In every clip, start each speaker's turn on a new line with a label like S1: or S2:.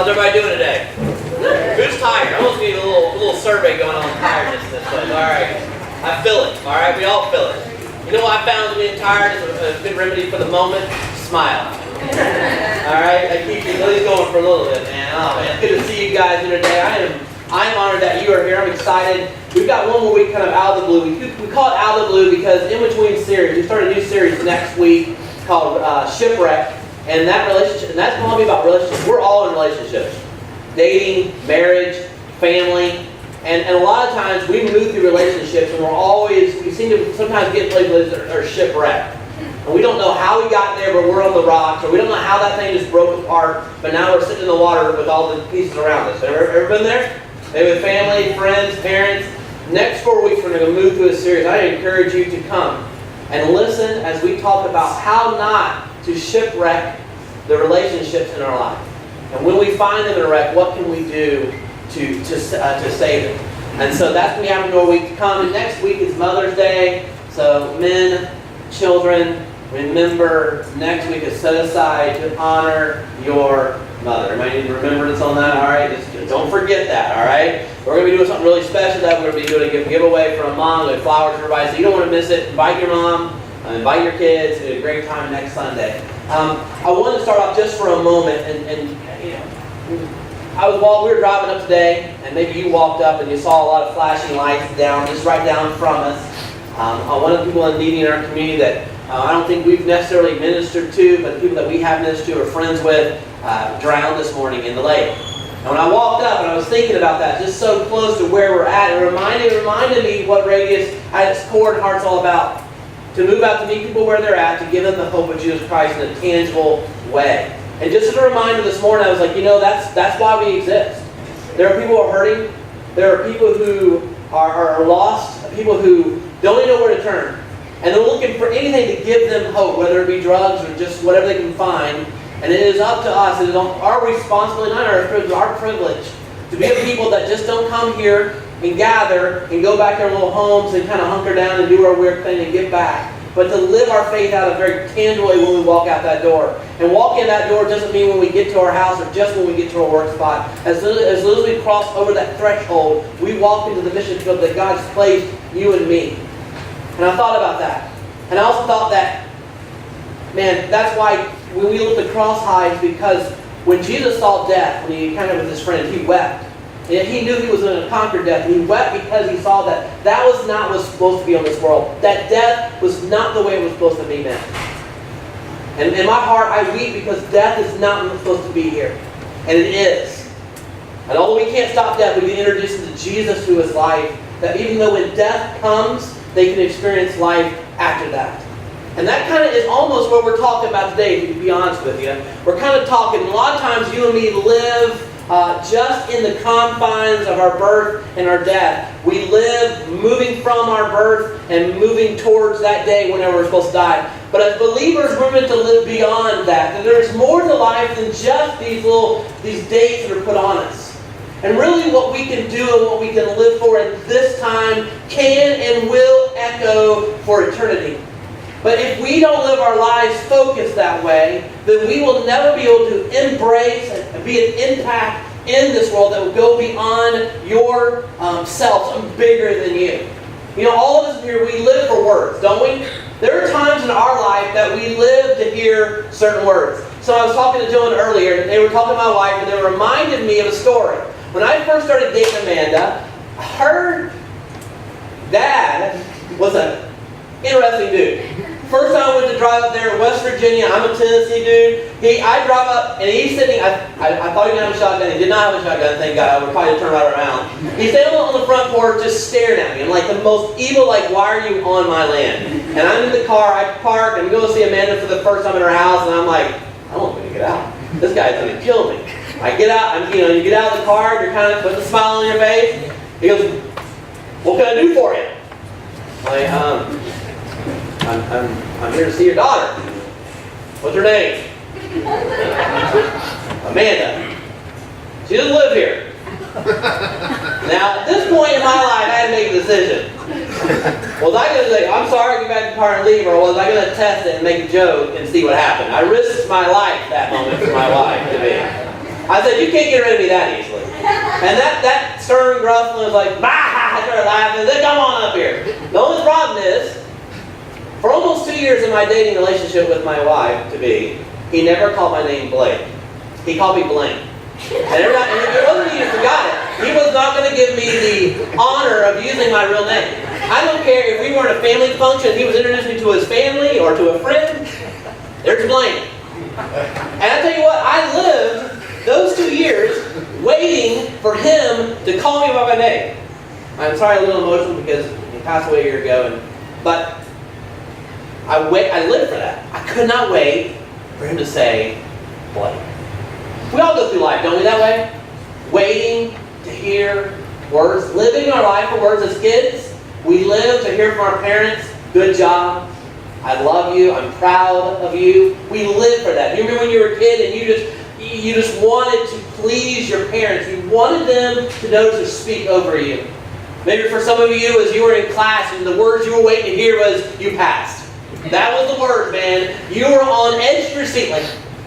S1: How's everybody doing today? Who's tired? I almost need a little survey going on tiredness this way. All right. I feel it. All right. We all feel it. You know what I found being tired is a good remedy for the moment? Smile. All right. I keep you at least going for a little bit, man. Oh man, it's good to see you guys here today. I'm honored that you are here. I'm excited. We've got one more week kind of out of the blue. We call it out of the blue because in between series, we start a new series next week called Shipwreck. And that relationship, and that's going to be about relationships. We're all in relationships. Dating, marriage, family. And a lot of times we move through relationships and we seem to sometimes get places that are shipwrecked. And we don't know how we got there, but we're on the rocks. Or we don't know how that thing just broke apart, but now we're sitting in the water with all the pieces around us. Ever been there? Maybe with family, friends, parents. Next 4 weeks we're going to move through a series. I encourage you to come and listen as we talk about how not to shipwreck the relationships in our life. And when we find them in a wreck, what can we do to save them? And so that's going to be happening all week to come. And next week is Mother's Day. So men, children, remember next week is set aside to honor your mother. Everybody need to remember this on that? All right? Just don't forget that, all right? We're going to be doing something really special that we're going to be doing a giveaway for a mom with flowers for everybody. So you don't want to miss it. Invite your mom. Invite your kids. It's a great time next Sunday. I wanted to start off just for a moment, and you know, we were driving up today, and maybe you walked up and you saw a lot of flashing lights just right down from us. One of the people in need in our community that I don't think we've necessarily ministered to, but the people that we have ministered to or friends with drowned this morning in the lake. And when I walked up and I was thinking about that, just so close to where we're at, it reminded me what Radius at its core and heart's all about. To move out to meet people where they're at, to give them the hope of Jesus Christ in a tangible way. And just as a reminder this morning, I was like, that's why we exist. There are people who are hurting. There are people who are lost. People who don't even know where to turn. And they're looking for anything to give them hope, whether it be drugs or just whatever they can find. And it is up to us. It is our responsibility, not our privilege, to be a people that just don't come here and gather and go back to our little homes and kind of hunker down and do our weird thing and get back. But to live our faith out a very tangible way when we walk out that door. And walking that door doesn't mean when we get to our house or just when we get to our work spot. As soon as we cross over that threshold, we walk into the mission field that God's placed you and me. And I thought about that. And I also thought that, man, that's why when we look at cross highs, because when Jesus saw death, when he kind of with his friends, he wept. And he knew he was going to conquer death. And he wept because he saw that was not what was supposed to be on this world. That death was not the way it was supposed to be meant. And in my heart, I weep because death is not supposed to be here. And it is. And although we can't stop death, we can introduce them to Jesus who is life. That even though when death comes, they can experience life after that. And that kind of is almost what we're talking about today, to be honest with you. We're kind of talking, a lot of times you and me live just in the confines of our birth and our death. We live moving from our birth and moving towards that day whenever we're supposed to die. But as believers, we're meant to live beyond that. And there's more to life than just these dates that are put on us. And really what we can do and what we can live for in this time can and will echo for eternity. But if we don't live our lives focused that way, then we will never be able to embrace and be an impact in this world that will go beyond your self, something bigger than you. You know, all of us here, we live for words, don't we? There are times in our life that we live to hear certain words. So I was talking to Joan earlier, and they were talking to my wife, and they reminded me of a story. When I first started dating Amanda, her dad was an interesting dude. First time I went to drive up there in West Virginia, I'm a Tennessee dude. I drive up and he's sitting, I thought he didn't have a shotgun. He did not have a shotgun, thank God. I would probably turn right around. He's standing on the front porch just staring at me. I'm like the most evil, like, why are you on my land? And I'm in the car, I park, and we go see Amanda for the first time in her house, and I'm like, I don't want me to get out. This guy's going to kill me. I get out, you get out of the car, you're kind of putting a smile on your face. He goes, what can I do for you? I'm like, I'm here to see your daughter. What's her name? Amanda. She doesn't live here. Now, at this point in my life, I had to make a decision. Was I going to say, I'm sorry, get back in the car and leave, or was I going to test it and make a joke and see what happened? I risked my life that moment for my wife to be. I said, you can't get rid of me that easily. And that stern gruff one was like, bah! I started laughing. Then come on up here. The only problem is, for almost 2 years in my dating relationship with my wife-to-be, he never called my name Blake. He called me Blank. And it wasn't you forgot it. He was not going to give me the honor of using my real name. I don't care if we were in a family function, he was introducing me to his family or to a friend. There's Blank. And I tell you what, I lived those 2 years waiting for him to call me by my name. I'm sorry, a little emotional because he passed away a year ago, but I lived for that. I could not wait for him to say Blake. We all go through life, don't we, that way? Waiting to hear words, living our life for words as kids. We live to hear from our parents, good job, I love you, I'm proud of you. We live for that. You remember when you were a kid and you just wanted to please your parents. You wanted them to notice or speak over you. Maybe for some of you, as you were in class and the words you were waiting to hear was, you passed. That was the word, man. You were on edge of your seat, like,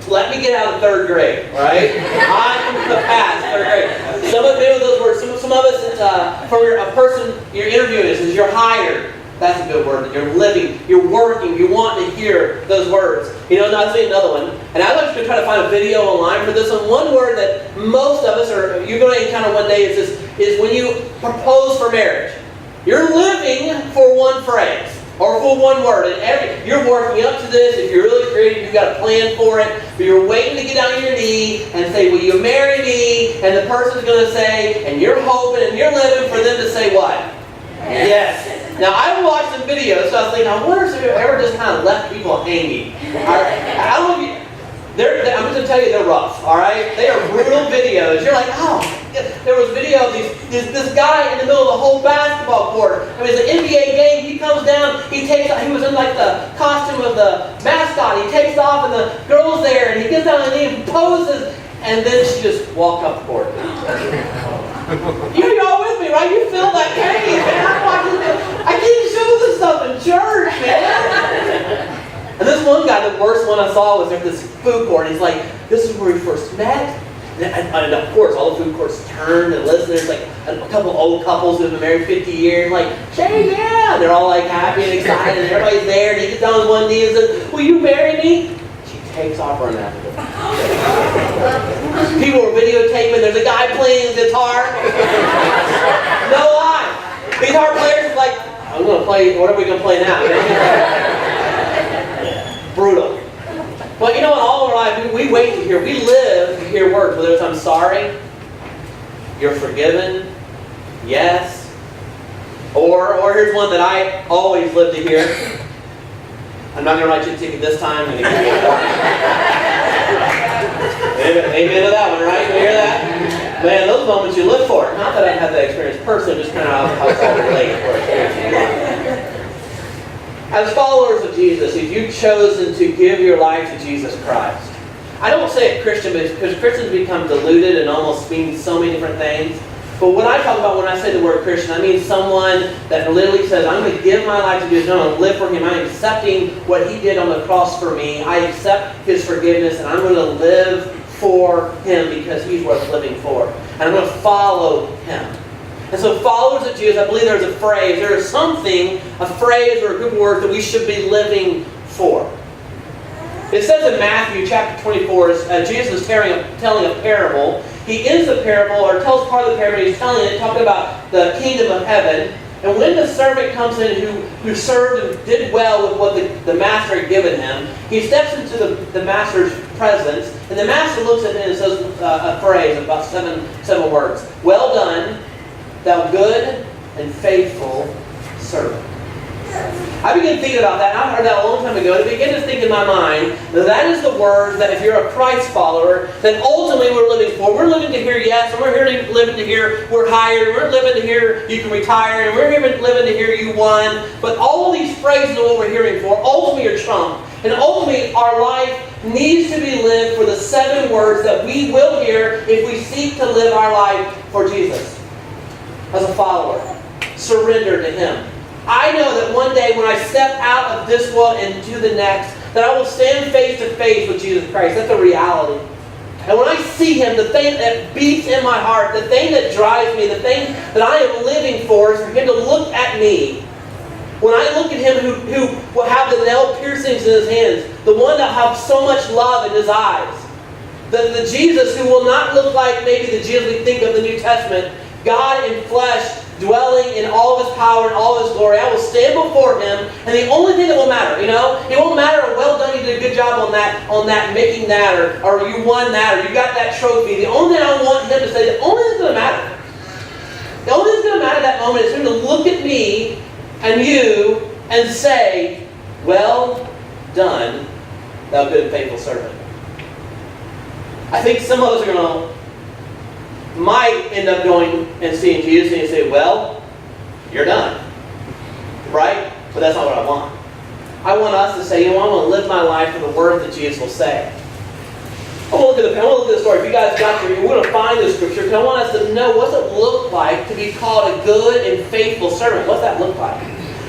S1: let me get out of 3rd grade, right? I'm the pass, 3rd grade. Some of you, those words, some of us, it's, for a person you're interviewing, it says you're hired. That's a good word. You're living, you're working, you want to hear those words. You know, I'll say another one. And I'd like to try to find a video online for this one. One word that most of us, or you're going to encounter one day, is when you propose for marriage. You're living for one phrase. Or for one word. And you're working up to this. If you're really creative, you've got a plan for it. But you're waiting to get down on your knee and say, will you marry me? And the person's going to say, and you're hoping and you're living for them to say what? Yes. Now, I watched the video, so I was thinking, I wonder if they've ever just kind of left people hanging. I don't know if you... I'm going to tell you, they're rough, all right? They are brutal videos. You're like, oh, there was video of this guy in the middle of the whole basketball court. I mean, it's an NBA game. He comes down. He was in like the costume of the mascot. He takes off, and the girl's there, and he gets down on his knee and poses, and then she just walked up the court. You're all with me, right? You feel that pain, man. I'm watching this. I can't show this stuff in church, man. And this one guy, the worst one I saw was at this food court. He's like, this is where we first met. And of course, all the food courts turned and listened. There's like a couple old couples who've been married 50 years. Like, Shane, yeah. They're all like happy and excited. And everybody's there. And he gets down on one knee and says, will you marry me? She takes off running after him. People were videotaping. There's a guy playing his guitar. No lie. Guitar players are like, I'm going to play, what are we going to play now? Brutal. But you know, in all of our life, we wait to hear, we live to hear words, whether it's I'm sorry, you're forgiven, yes, or here's one that I always live to hear. I'm not going to write you a ticket this time. I'm going to give you a Amen to that one, right? You hear that? Man, those moments you live for. Not that I've had that experience personally, just kind of how it's all related for it. As followers of Jesus, if you've chosen to give your life to Jesus Christ, I don't say a Christian because Christians become diluted and almost mean so many different things. But what I talk about when I say the word Christian, I mean someone that literally says, I'm going to give my life to Jesus. I'm going to live for Him. I'm accepting what He did on the cross for me. I accept His forgiveness, and I'm going to live for Him because He's worth living for. And I'm going to follow Him. And so followers of Jesus, I believe there's a phrase, there is something, a phrase or a good word that we should be living for. It says in Matthew chapter 24, Jesus is telling a parable. He ends the parable, or tells part of the parable, he's telling it, talking about the kingdom of heaven. And when the servant comes in who served and did well with what the master had given him, he steps into the master's presence, and the master looks at him and says a phrase, about seven words. Well done, thou good and faithful servant. I began thinking about that, and I heard that a long time ago, and it began to think in my mind that is the word that if you're a Christ follower, that ultimately we're living for. We're living to hear yes, and we're living to hear we're hired, and we're living to hear you can retire, and we're living to hear you won. But all of these phrases are what we're hearing for. Ultimately are trumped. And ultimately our life needs to be lived for the 7 words that we will hear if we seek to live our life for Jesus. As a follower, surrender to Him. I know that one day when I step out of this world and into the next, that I will stand face to face with Jesus Christ. That's a reality. And when I see Him, the thing that beats in my heart, the thing that drives me, the thing that I am living for is for Him to look at me. When I look at Him who will have the nail piercings in His hands, the one that has so much love in His eyes, the Jesus who will not look like maybe the Jesus we think of the New Testament, God in flesh, dwelling in all of His power and all of His glory. I will stand before Him, and the only thing that will matter, it won't matter, well done, you did a good job on that, making that, or you won that, or you got that trophy. The only thing I want Him to say, the only thing that's going to matter, the only thing that's going to matter at that moment is for Him to look at me and you and say, well done, thou good and faithful servant. I think some of us are might end up going and seeing Jesus and you say, well, you're done. Right? But that's not what I want. I want us to say, I want to live my life for the word that Jesus will say. I want to look at the story. If you guys got here, we're going to find this scripture because I want us to know what's it look like to be called a good and faithful servant. What's that look like?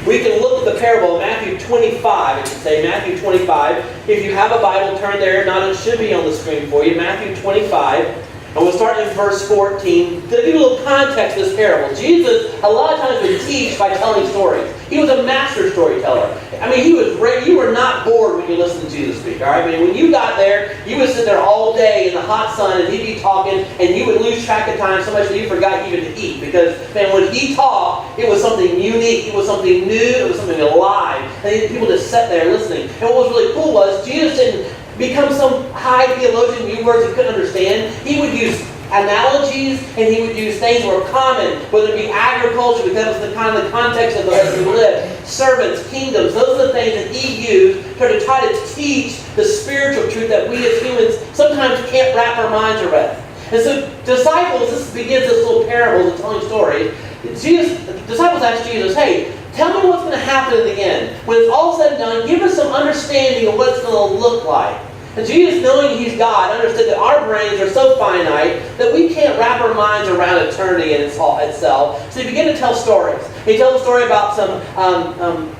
S1: We can look at the parable of Matthew 25. It should say Matthew 25. If you have a Bible, turn there. Not it should be on the screen for you. Matthew 25. And we'll start in verse 14. To give you a little context to this parable, Jesus, a lot of times, would teach by telling stories. He was a master storyteller. I mean, you were not bored when you listened to Jesus speak. All right? I mean, when you got there, you would sit there all day in the hot sun, and he'd be talking, and you would lose track of time so much that you forgot even to eat. Because, man, when he talked, it was something unique. It was something new. It was something alive. And people just sat there listening. And what was really cool was Jesus didn't become some high theologian, new words he couldn't understand. He would use analogies, and he would use things that were common, whether it be agriculture, because that was the kind of the context of the way he lived, servants, kingdoms. Those are the things that he used to try to teach the spiritual truth that we as humans sometimes can't wrap our minds around. And so disciples, this begins this little parable of telling stories. Disciples asked Jesus, hey, tell me what's going to happen in the end. When it's all said and done, give us some understanding of what it's going to look like. And Jesus, knowing He's God, understood that our brains are so finite that we can't wrap our minds around eternity in itself. So He began to tell stories. He tells a story about some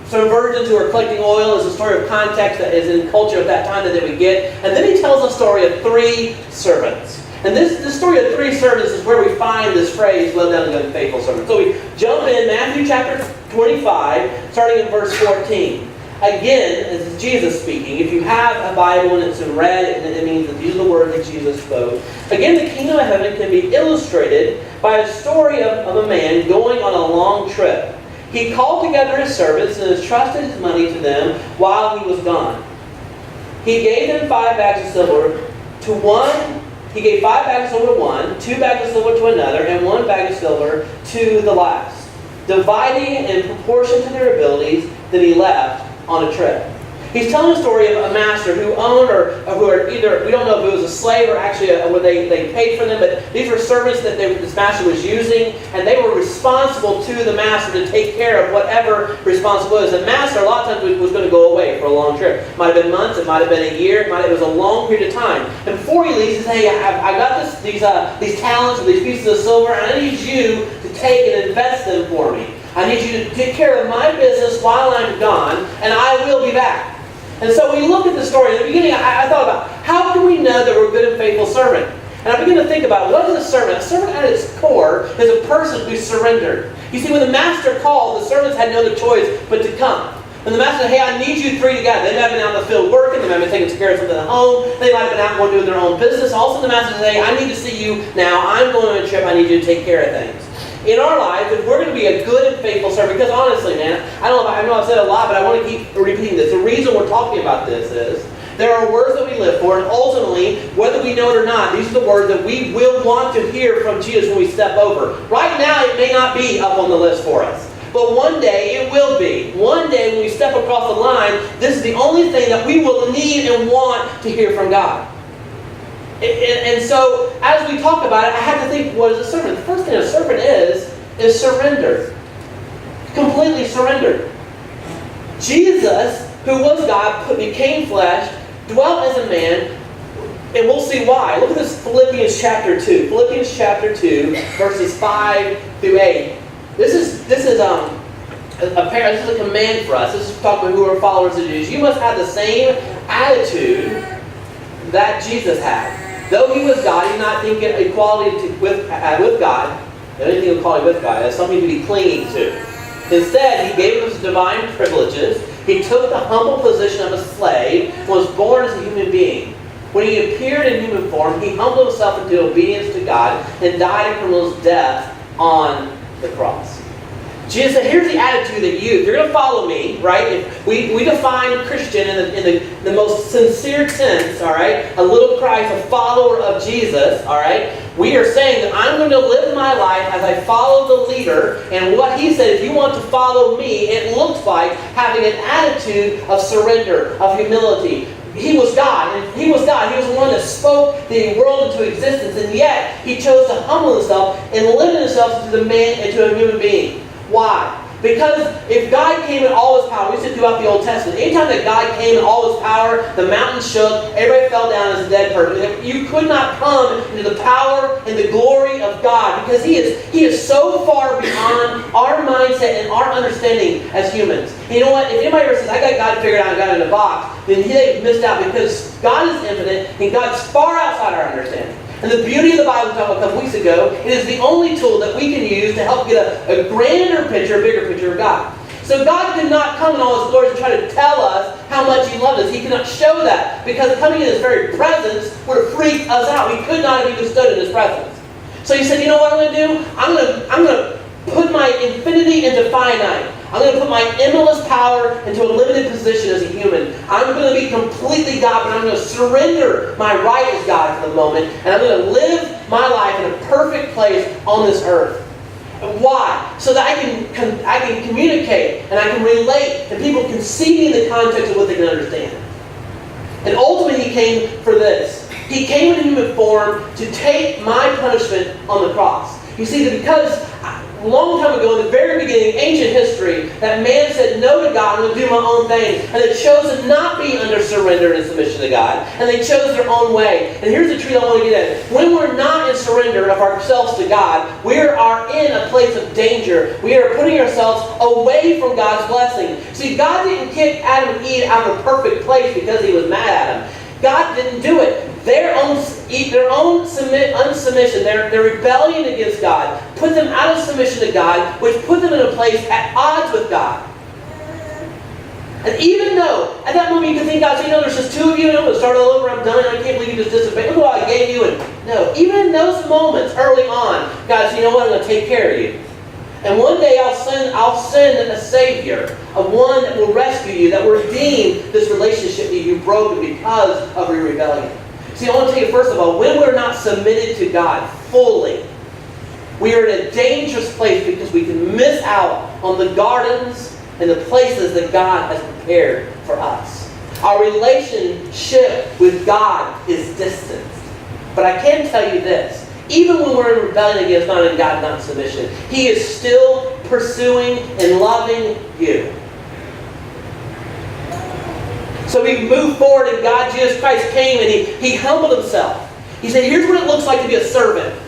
S1: virgins who are collecting oil. It's a story of context that is in culture at that time that they would get. And then He tells a story of 3 servants. And this story of 3 servants is where we find this phrase, well done, good and faithful servant. So we jump in Matthew chapter 25, starting in verse 14. Again, this is Jesus speaking. If you have a Bible and it's in red, it means that these are the words that Jesus spoke. Again, the kingdom of heaven can be illustrated by a story of a man going on a long trip. He called together his servants and entrusted his money to them while he was gone. He gave them 5 bags of silver to one. He gave 5 bags of silver to one, 2 bags of silver to another, and 1 bag of silver to the last, dividing in proportion to their abilities that he left on a trip. He's telling a story of a master who owned or who are either, we don't know if it was a slave or actually where they paid for them, but these were servants that this master was using, and they were responsible to the master to take care of whatever responsibility was. The master, a lot of times, was going to go away for a long trip. It might have been months, it might have been a year, it was a long period of time. And before he leaves, he says, hey, I got these talents or these pieces of silver, and I need you to take and invest them for me. I need you to take care of my business while I'm gone, and I will be back. And so we look at the story. In the beginning, I thought about, how can we know that we're a good and faithful servant? And I began to think about, what is a servant? A servant at its core is a person who surrendered. You see, when the master called, the servants had no other choice but to come. When the master said, hey, I need you 3 together. They might have been out in the field working. They might have been taking care of something at home. They might have been out going doing their own business. Also, the master said, hey, I need to see you now. I'm going on a trip. I need you to take care of things. In our life, if we're going to be a good and faithful servant, because honestly, man, I know I've said a lot, but I want to keep repeating this. The reason we're talking about this is there are words that we live for, and ultimately, whether we know it or not, these are the words that we will want to hear from Jesus when we step over. Right now, it may not be up on the list for us, but one day it will be. One day when we step across the line, this is the only thing that we will need and want to hear from God. And so, as we talk about it, I have to think, what is a servant? The first thing a servant is surrender. Completely surrendered. Jesus, who was God, became flesh, dwelt as a man, and we'll see why. Look at this Philippians chapter 2. Philippians chapter 2, verses 5 through 8. This is a command for us. This is talking about who are followers of Jesus. You must have the same attitude that Jesus had. Though he was God, he did not think equality with God, anything equality with God, as something to be clinging to. Instead, he gave us divine privileges. He took the humble position of a slave and was born as a human being. When he appeared in human form, he humbled himself into obedience to God and died a criminal's death on the cross. Jesus said, here's the attitude that if you're going to follow me, right? If we define Christian in the most sincere sense, all right? A little Christ, a follower of Jesus, all right? We are saying that I'm going to live my life as I follow the leader. And what he said, if you want to follow me, it looks like having an attitude of surrender, of humility. He was God, and He was God. He was the one that spoke the world into existence, and yet He chose to humble Himself and limit Himself to a human being. Why? Because if God came in all His power, we see throughout the Old Testament, anytime that God came in all His power, the mountains shook, everybody fell down as a dead person. You could not come into the power and the glory of God because He is so far beyond our mindset and our understanding as humans. And you know what? If anybody ever says, I got God figured out and got in a box, then they've missed out because God is infinite and God's far outside our understanding. And the beauty of the Bible, we talked about a couple weeks ago, it is the only tool that we can use to help get a grander picture, a bigger picture of God. So God could not come in all His glory and try to tell us how much He loved us. He could not show that because coming in His very presence would have freaked us out. We could not have even stood in His presence. So He said, you know what I'm going to do? I'm going to put my infinity into finite. I'm going to put my endless power into a limited position as a human. I'm going to be completely God, but I'm going to surrender my right as God for the moment, and I'm going to live my life in a perfect place on this earth. And why? So that I can communicate and I can relate, and people can see me in the context of what they can understand. And ultimately, He came for this. He came in human form to take my punishment on the cross. You see, that because a long time ago, in the very beginning, ancient history, that man said no to God, I'm going to do my own thing. And they chose to not be under surrender and submission to God. And they chose their own way. And here's the truth I want to get at. When we're not in surrender of ourselves to God, we are in a place of danger. We are putting ourselves away from God's blessing. See, God didn't kick Adam and Eve out of a perfect place because He was mad at them. God didn't do it. Their own unsubmission, their rebellion against God, put them out of submission to God, which put them in a place at odds with God. And even though, at that moment you can think, God, so there's just two of you, and I'm going to start all over, I'm done, I can't believe you just disobeyed. Look what I gave you. And no, even in those moments early on, God said, you know what, I'm going to take care of you. And one day I'll send a Savior, one that will rescue you, that will redeem this relationship that you've broken because of your rebellion. See, I want to tell you, first of all, when we're not submitted to God fully, we are in a dangerous place because we can miss out on the gardens and the places that God has prepared for us. Our relationship with God is distanced. But I can tell you this. Even when we're in rebellion against God and God not submission, He is still pursuing and loving you. So we move forward, and God, Jesus Christ, came and He humbled Himself. He said, here's what it looks like to be a servant.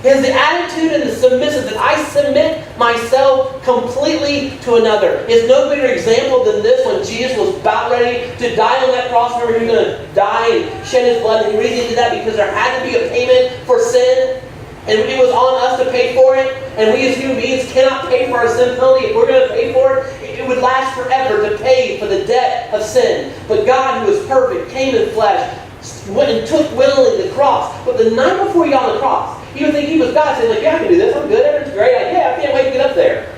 S1: He has the attitude and the submissive that I submit myself completely to another. There's no bigger example than this when Jesus was about ready to die on that cross. Remember, He was going to die and shed His blood. And the reason He did that because there had to be a payment for sin. And it was on us to pay for it. And we as human beings cannot pay for our sin penalty. If we're going to pay for it, it would last forever to pay for the debt of sin. But God, who is perfect, came in flesh, went and took willingly the cross. But the night before He got on the cross, you would think He was God, saying, like, yeah, I can do this, I'm good, everything's great, yeah, I can't wait to get up there.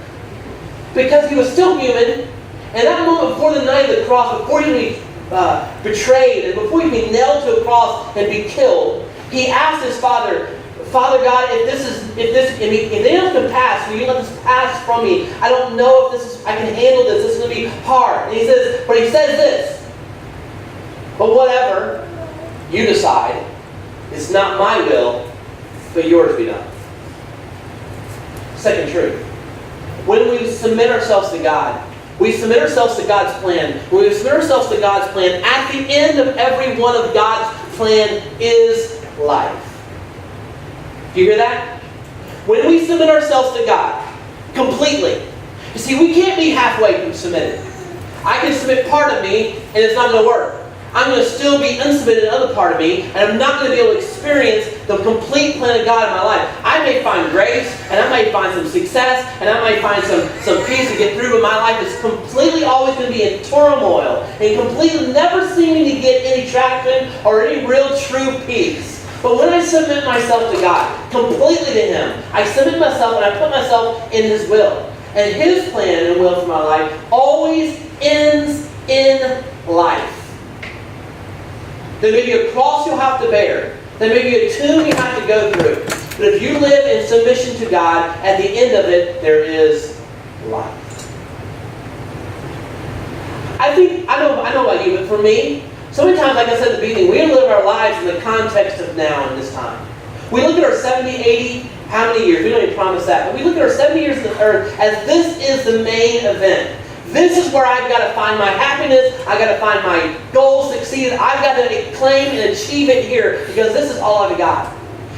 S1: Because He was still human, and that moment before the night of the cross, before He would be betrayed, and before He would be nailed to a cross and be killed, He asked His Father, Father God, if anything else can pass, will you let this pass from me? I don't know if I can handle this. This is going to be hard. And He says this. But whatever you decide, it's not my will, but yours be done. Second truth. When we submit ourselves to God, we submit ourselves to God's plan. When we submit ourselves to God's plan, at the end of every one of God's plan is life. Do you hear that? When we submit ourselves to God completely, you see, we can't be halfway submitted. I can submit part of me, and it's not going to work. I'm going to still be unsubmitted in another part of me, and I'm not going to be able to experience the complete plan of God in my life. I may find grace, and I may find some success, and I may find some peace to get through, but my life is completely always going to be in turmoil, and completely never seeming to get any traction or any real true peace. But when I submit myself to God, completely to Him, I submit myself and I put myself in His will. And His plan and will for my life always ends in life. There may be a cross you'll have to bear. There may be a tomb you have to go through. But if you live in submission to God, at the end of it, there is life. I know about you, but for me, so many times, like I said at the beginning, we live our lives in the context of now and this time. We look at our 70, 80, how many years? We don't even promise that. But we look at our 70 years on the earth as this is the main event. This is where I've got to find my happiness. I've got to find my goals succeed. I've got to claim and achieve it here because this is all I've got.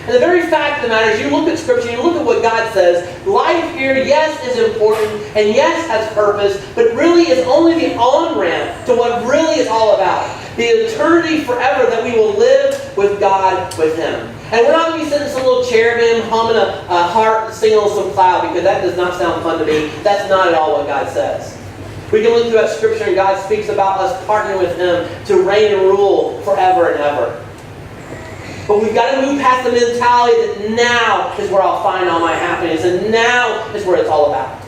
S1: And the very fact of the matter is you look at Scripture, you look at what God says, life here, yes, is important, and yes, has purpose, but really is only the on-ramp to what really is all about. The eternity forever that we will live with God, with Him. And we're not going to be sitting in some little cherubim, humming a harp, singing on some cloud, because that does not sound fun to me. That's not at all what God says. We can look throughout Scripture and God speaks about us partnering with Him to reign and rule forever and ever. But we've got to move past the mentality that now is where I'll find all my happiness, and now is where it's all about.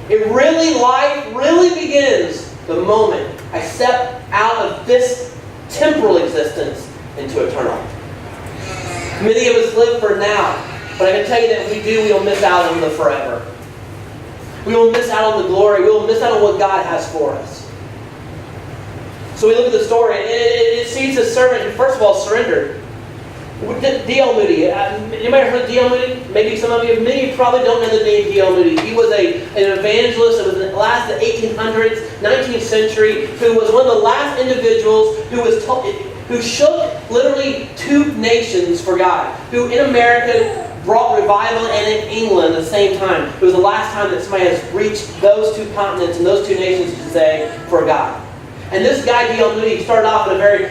S1: Life really begins the moment I step out of this temporal existence into eternal. Many of us live for now, but I can tell you that if we do, we will miss out on the forever. We will miss out on the glory. We will miss out on what God has for us. So we look at the story, and it sees a servant who, first of all, surrendered. D.L. Moody. You might have heard of D.L. Moody? Maybe some of you. Many of you probably don't know the name D.L. Moody. He was an evangelist of the last 1800s, 19th century, who was one of the last individuals who shook literally two nations for God. Who in America brought revival, and in England at the same time. It was the last time that somebody has reached those two continents and those two nations to say, for God. And this guy, D.L. Moody, started off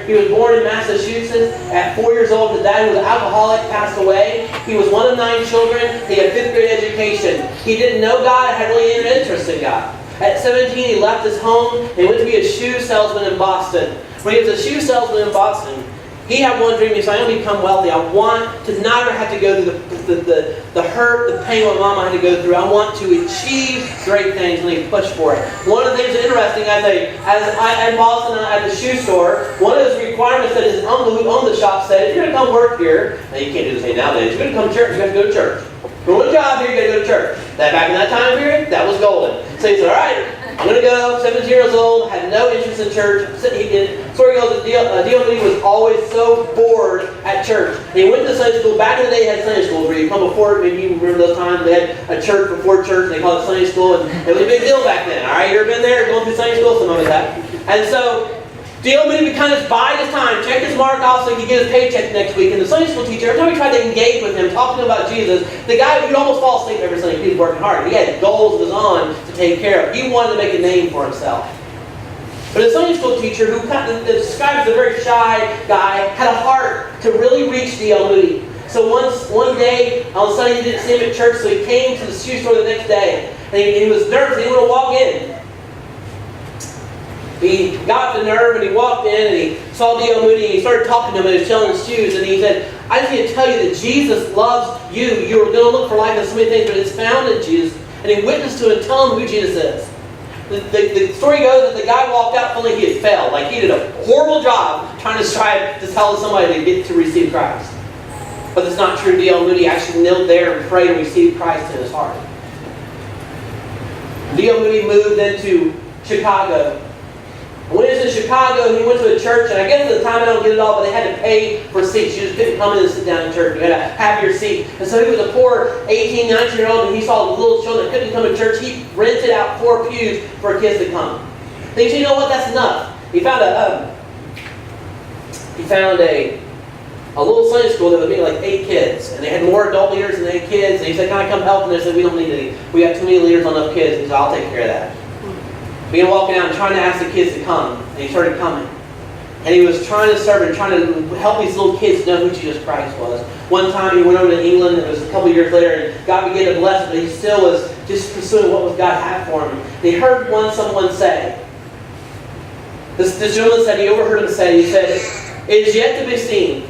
S1: he was born in Massachusetts. At 4 years old, his dad was an alcoholic, passed away. He was one of 9 children. He had 5th grade education. He didn't know God, had really any interest in God. At 17, he left his home and went to be a shoe salesman in Boston. When he was a shoe salesman in Boston, he had one dream. He said, I'm going to become wealthy. I want to never have to go through the hurt, the pain what Mama had to go through. I want to achieve great things, and he pushed for it. One of the things that's interesting, in Boston at the shoe store, one of his requirements that his uncle who owned the shop said, if you're going to come work here, now you can't do the same nowadays, you're going to come to church, you have to go to church. For one job here, you got to go to church. Back in that time period, that was golden. So he said, all right, I'm going to go, 17 years old, had no interest in church. Story goes that D.L. Moody was always so bored at church. And he went to Sunday school. Back in the day, they had Sunday schools where you come before, maybe you remember those times, they had a church before church, and they called it Sunday school, and it was a big deal back then. All right, you ever been there, going through Sunday school? Some of us have. And so, D.L. Moody would kind of bide his time, check his mark off so he could get his paycheck next week. And the Sunday school teacher, every time we tried to engage with him, talking about Jesus, the guy would almost fall asleep every Sunday. He was working hard. He had goals of his own to take care of. He wanted to make a name for himself. But the Sunday school teacher, who kind of described as a very shy guy, had a heart to really reach D.L. Moody. So one day, on Sunday, he didn't see him at church, so he came to the shoe store the next day. And he was nervous. He didn't want to walk in. He got the nerve and he walked in and he saw D.L. Moody and he started talking to him and he was selling his shoes, and he said, I just need to tell you that Jesus loves you. You were going to look for life in so many things, but it's found in Jesus. And he witnessed to him and tell him who Jesus is. The story goes that the guy walked out feeling he had failed. Like he did a horrible job trying to strive to tell somebody to get to receive Christ. But that's not true. D.L. Moody actually knelt there and prayed and received Christ in his heart. D.L. Moody moved into Chicago. When he was in Chicago, he went to a church, and I guess at the time I don't get it all, but they had to pay for seats. You just couldn't come in and sit down in church. You had to have your seat. And so he was a poor 18, 19-year-old, and he saw little children that couldn't come to church. He rented out 4 pews for kids to come. And he said, you know what, that's enough. He found a little Sunday school that would be like 8 kids, and they had more adult leaders than 8 kids. And he said, can I come help? And they said, we don't need any. We got too many leaders on enough kids. And he said, I'll take care of that. Began walking out and trying to ask the kids to come, and he started coming. And he was trying to serve and trying to help these little kids know who Jesus Christ was. One time he went over to England, it was a couple years later, and God began to bless him, but he still was just pursuing what God had for him. And he heard someone say, this gentleman said, he overheard him say, he said, "It is yet to be seen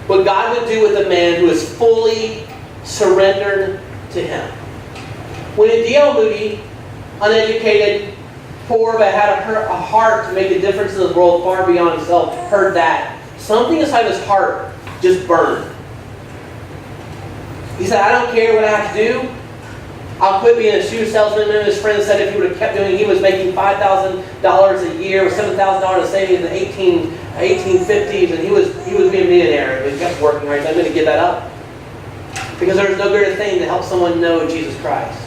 S1: what God would do with a man who is fully surrendered to him." When D.L. Moody, uneducated, poor, but had a heart to make a difference in the world far beyond himself, heard that, something inside his heart just burned. He said, "I don't care what I have to do. I'll quit being a shoe salesman." And his friend said if he would have kept doing it, he was making $5,000 a year with $7,000 savings in the 1850s, and he was being a millionaire. But he kept working, right? So I'm going to give that up. Because there was no greater thing to help someone know Jesus Christ.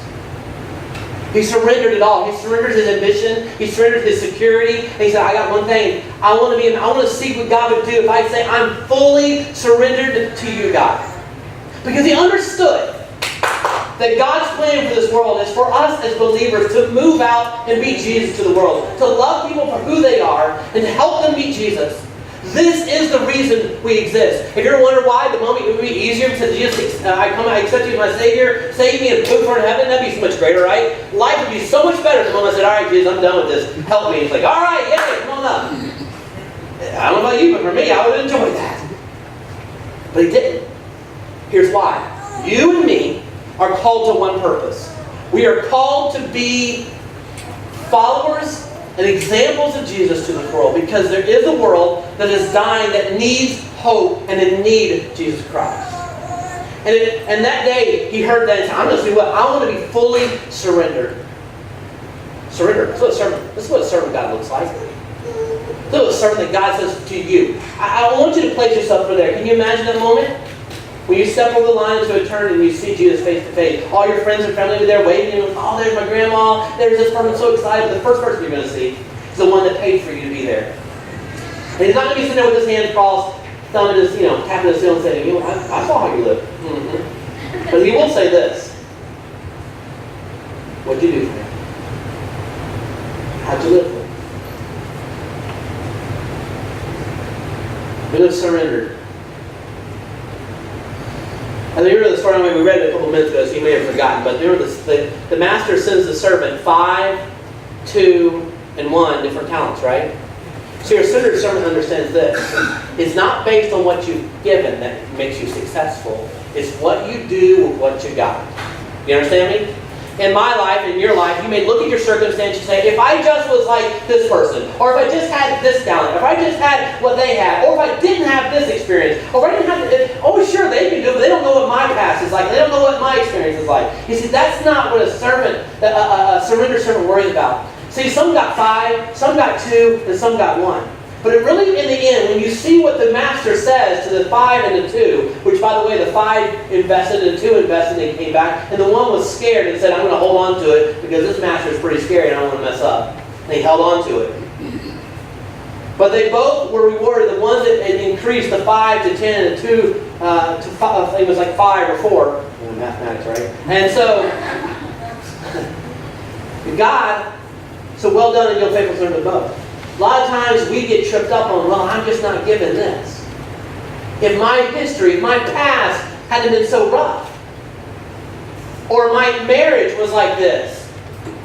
S1: He surrendered it all. He surrendered his ambition. He surrendered his security. And he said, "I got one thing. I want to see what God would do if I say I'm fully surrendered to you, God." Because he understood that God's plan for this world is for us as believers to move out and be Jesus to the world. To love people for who they are and to help them meet Jesus. This is the reason we exist. If you're wondering why, the moment it would be easier to Jesus, I accept you as my Savior, save me and put for in heaven, that'd be so much greater, right? Life would be so much better the moment I said, "All right, Jesus, I'm done with this. Help me." He's like, "All right, yeah, come on up." I don't know about you, but for me, I would enjoy that. But he didn't. Here's why. You and me are called to one purpose. We are called to be followers and examples of Jesus to the world, because there is a world that is dying that needs hope and in need of Jesus Christ. And that day he heard that and said, "I'm going to see what I want to be fully surrendered." Surrender. This is what a servant of God looks like. This is what a servant that God says to you. I want you to place yourself over there. Can you imagine that moment? When you step over the line into eternity and you see Jesus face to face, all your friends and family are there waiting, and "Oh, there's my grandma, there's this person," so excited. The first person you're going to see is the one that paid for you to be there. And he's not going to be sitting there with his hands crossed, thumbing his, tapping his heel and saying, I saw how you live. Mm-hmm. But he will say this: "What'd you do for me? How'd you live for me?" We live surrendered. And remember the story, we read it a couple minutes ago, so you may have forgotten, but remember the master sends the servant 5, 2, and 1 different talents, right? So your surrendered servant understands this. It's not based on what you've given that makes you successful. It's what you do with what you got. You understand me? In my life, in your life, you may look at your circumstance and say, "If I just was like this person, or if I just had this talent, if I just had what they had, or if I didn't have this experience, or if I didn't have, oh sure, they can do it, but they don't know what my past is like. They don't know what my experience is like." You see, that's not what a surrendered servant worries about. See, some got 5, some got 2, and some got 1. But it really, in the end, when you see what the master says to the 5 and the 2, which, by the way, the 5 invested and the 2 invested and came back, and the 1 was scared and said, "I'm going to hold on to it because this master is pretty scary and I don't want to mess up." And he held on to it. But they both were rewarded. The ones that increased, the 5 to 10 and 2 to 5, I think it was like 5 or 4. Mathematics, right? And so, God, so well done and you'll faithful servant of both. A lot of times we get tripped up on, "Well, I'm just not given this. If my history, if my past hadn't been so rough, or my marriage was like this,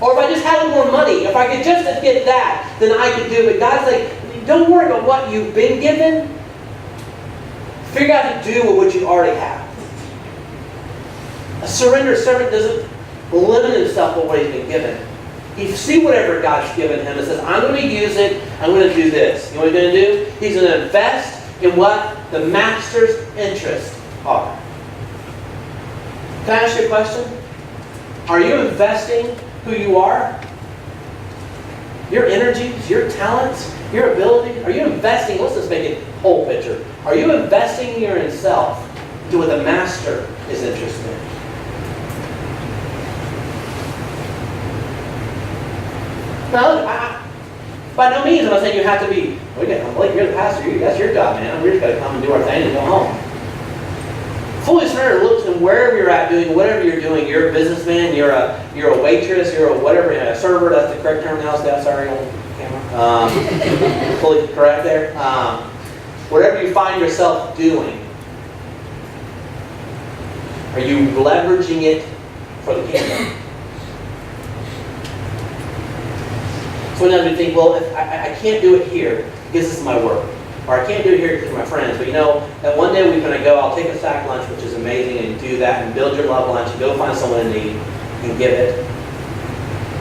S1: or if I just had a little more money, if I could just get that, then I could do it." God's like, don't worry about what you've been given. Figure out to do with what you already have. A surrendered servant doesn't limit himself with what he's been given. He sees whatever God's given him and says, "I'm going to use it, I'm going to do this." You know what he's going to do? He's going to invest in what the master's interests are. Can I ask you a question? Are you investing who you are? Your energies, your talents, your ability? Are you investing, let's just make it whole picture. Are you investing your self to what the master is interested in? Now, by no means am I saying you have to be, "Blake, you're the pastor, that's your job, man. We're just going to come and do our thing and go home." Fully surrendered looks at wherever you're at doing whatever you're doing. You're a businessman, you're a waitress, you're a whatever, a server, that's the correct term now, sorry on camera. Fully correct there. Whatever you find yourself doing, are you leveraging it for the kingdom? So whenever you think, well, if I can't do it here because this is my work, or I can't do it here because my friends, but you know, that one day we're going to go, I'll take a sack lunch, which is amazing, and do that, and build your love lunch, and go find someone in need, and give it.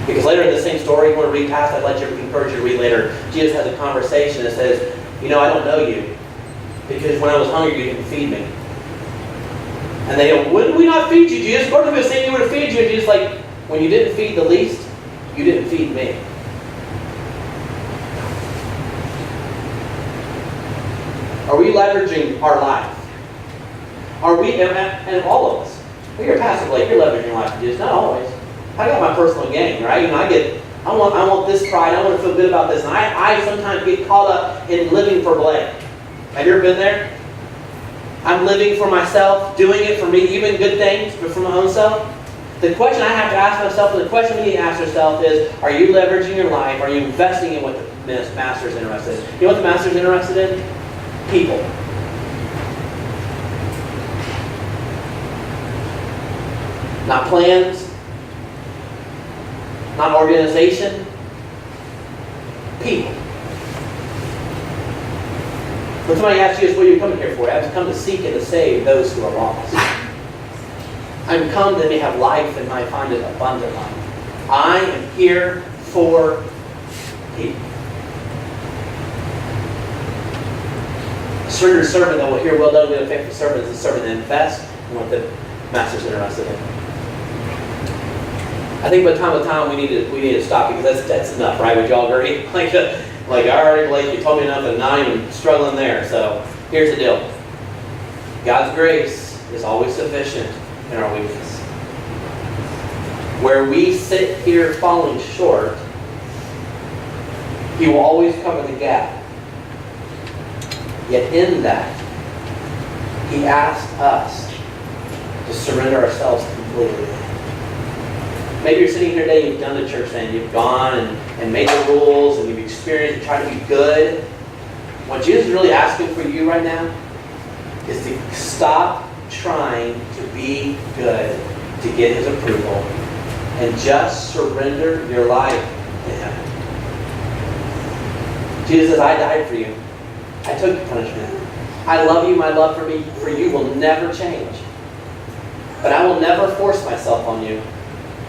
S1: Because later in the same story, you want to read past, I'd like you to encourage you to read later, Jesus has a conversation that says, you know, I don't know you, because when I was hungry, you didn't feed me. And they go, wouldn't we not feed you, Jesus? Of course we were saying you would have feed you. And Jesus like, when you didn't feed the least, you didn't feed me. Are we leveraging our life? Are we, and all of us, well, you're passive, like you're leveraging your life for Jesus. Not always. I got my personal gain, right? You know, I want this pride, I want to feel good about this. And I sometimes get caught up in living for Blake. Have you ever been there? I'm living for myself, doing it for me, even good things, but for my own self. The question I have to ask myself, and the question we need to ask ourselves is, are you leveraging your life? Are you investing in what the Master is interested in? You know what the Master is interested in? People. Not plans, not organization, people. When somebody asks you, what are you coming here for? I've come to seek and to save those who are lost. I'm come that they may have life and might find it abundant life. I am here for people. A surrendered servant that will hear, well done, good and faithful servant, is a servant that invests in what the Master's interested in. I think by the time we need to stop, because that's enough, right? Would you all agree? Like, all right, Blake, you told me enough, and now I'm even struggling there. So here's the deal. God's grace is always sufficient in our weakness. Where we sit here falling short, He will always cover the gap. Yet in that, He asked us to surrender ourselves completely. Maybe you're sitting here today, you've done the church thing, you've gone and made the rules, and you've experienced and tried to be good. What Jesus is really asking for you right now is to stop trying to be good to get His approval and just surrender your life to Him. Jesus says, I died for you. I took the punishment. I love you. My love for you will never change. But I will never force myself on you.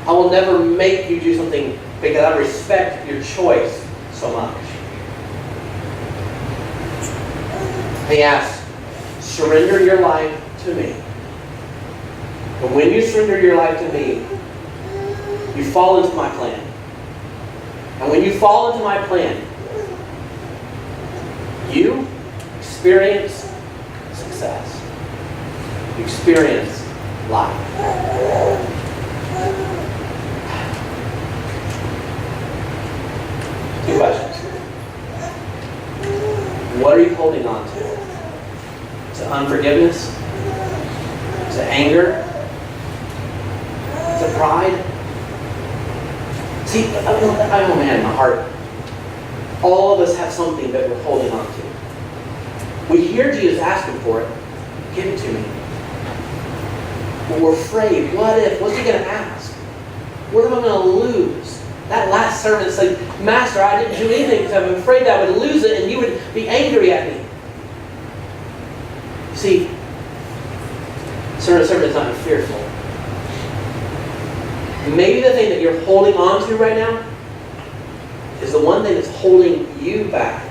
S1: I will never make you do something because I respect your choice so much. He asks, surrender your life to me. And when you surrender your life to me, you fall into my plan. And when you fall into my plan, you experience success. You experience life. Two questions. What are you holding on to? Is it unforgiveness? Is it anger? Is it pride? See, I know, man, in my heart, all of us have something that we're holding on to. We hear Jesus asking for it. Give it to me. But we're afraid. What if? What's He going to ask? What am I going to lose? That last servant said, Master, I didn't do anything because I'm afraid that I would lose it and you would be angry at me. See, servant is not fearful. Maybe the thing that you're holding on to right now is the one thing that's holding you back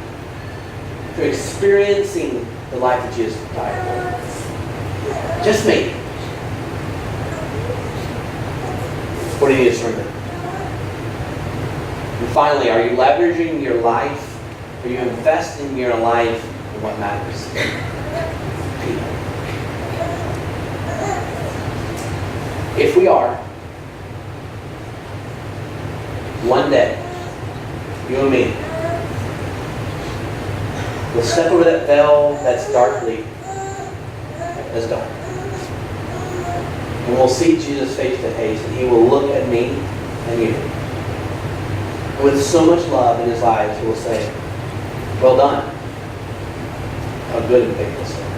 S1: from experiencing the life that Jesus died for. Just maybe. What do you need to surrender? And finally, are you leveraging your life? Are you investing your life in what matters? People. If we are, one day, you and me, we'll step over that veil that's darkly as dark. And we'll see Jesus face to face, and He will look at me and you. And with so much love in his eyes, he will say, well done, a good and faithful servant.